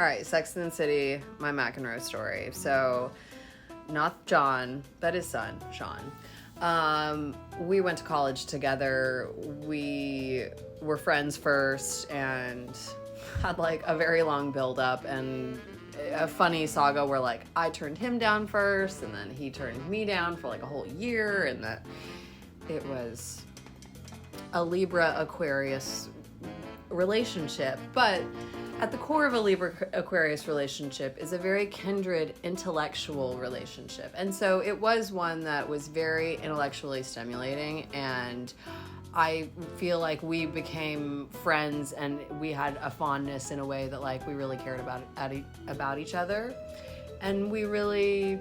All right, Sex and the City, my McEnroe story. So, not John, but his son, Sean. We went to college together. We were friends first and had like a very long build up and a funny saga where like I turned him down first and then he turned me down for like a whole year, and that it was a Libra Aquarius relationship. But at the core of a Libra Aquarius relationship is a very kindred intellectual relationship. And so it was one that was very intellectually stimulating, and I feel like we became friends and we had a fondness in a way that like we really cared about each other. And we really,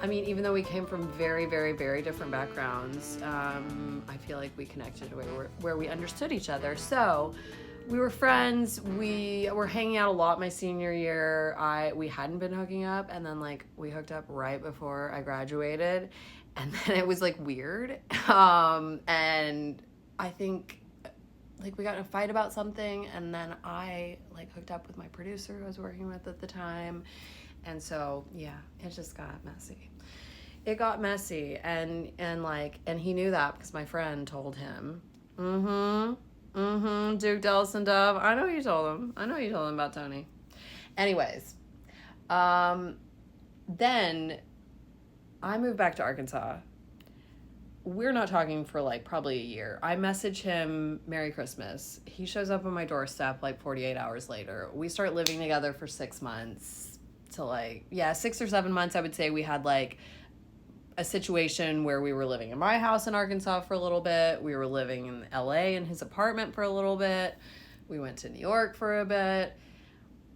I mean, even though we came from very, very, very different backgrounds, I feel like we connected where we understood each other. So we were friends. We were hanging out a lot my senior year. We hadn't been hooking up, and then like we hooked up right before I graduated, and then it was like weird. And I think like we got in a fight about something, and then I like hooked up with my producer who I was working with at the time. And so, yeah, it just got messy. It got messy, and he knew that because my friend told him. Duke Dellison Dove. I know you told him about Tony. Anyways, then I moved back to Arkansas. We're not talking for like probably a year. I message him Merry Christmas. He shows up on my doorstep like 48 hours later. We start living together for 6 months to like, 6 or 7 months. I would say we had like a situation where we were living in my house in Arkansas for a little bit. We were living in LA in his apartment for a little bit. We went to New York for a bit.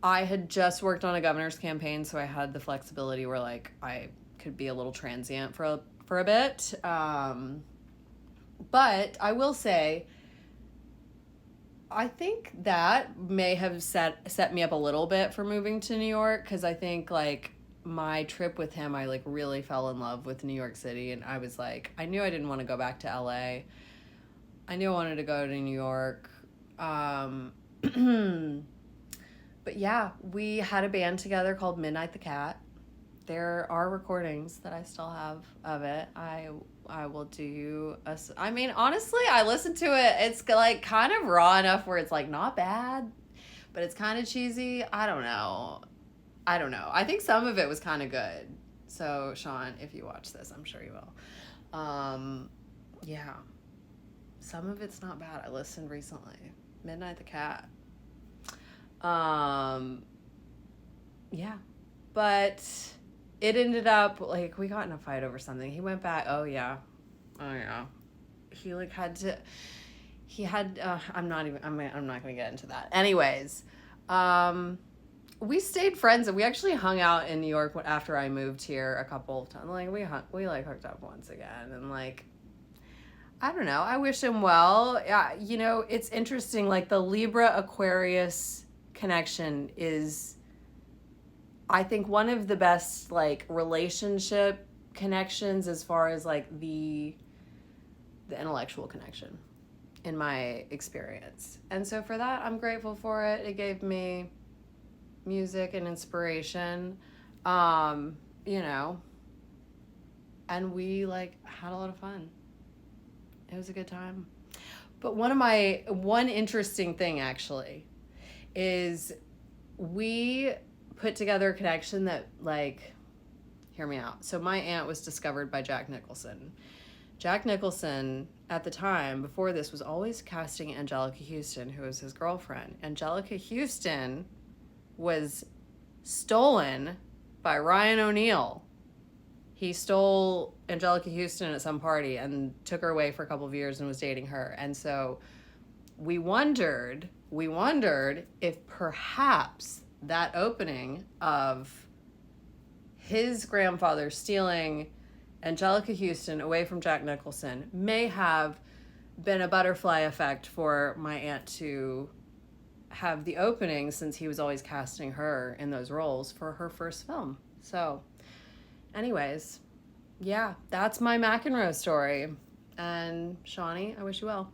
I had just worked on a governor's campaign, so I had the flexibility where like I could be a little transient for a bit. But I will say, I think that may have set me up a little bit for moving to New York, because I think like my trip with him, I like really fell in love with New York City, and I was like, I knew I didn't want to go back to LA. I knew I wanted to go to New York. But yeah, we had a band together called Midnight the Cat. There are recordings that I still have of it. I will do you I mean, honestly, I listened to it. It's like kind of raw enough where it's like not bad, but it's kind of cheesy. I don't know. I think some of it was kind of good. So, Sean, if you watch this, I'm sure you will. Yeah. Some of it's not bad. I listened recently. Midnight the Cat. Yeah. But it ended up, like, we got in a fight over something. He went back. Oh, yeah. He, like, I'm not going to get into that. Anyways, we stayed friends, and we actually hung out in New York after I moved here a couple of times. Like, we hooked up once again, and, like, I don't know. I wish him well. Yeah, you know, it's interesting. Like, the Libra-Aquarius connection is, I think, one of the best, like, relationship connections as far as, like, the intellectual connection in my experience. And so for that, I'm grateful for it. It gave me music and inspiration, you know, and we like had a lot of fun. It was a good time. But one interesting thing actually is we put together a connection that, like, hear me out. So my aunt was discovered by Jack Nicholson. Jack Nicholson at the time before this was always casting Angelica Houston, who was his girlfriend. Angelica Houston was stolen by Ryan O'Neal. He stole Angelica Houston at some party and took her away for a couple of years and was dating her. And so we wondered if perhaps that opening of his grandfather stealing Angelica Houston away from Jack Nicholson may have been a butterfly effect for my aunt to have the opening, since he was always casting her in those roles for her first film. So anyways, yeah, that's my McEnroe story. And Shawnee, I wish you well.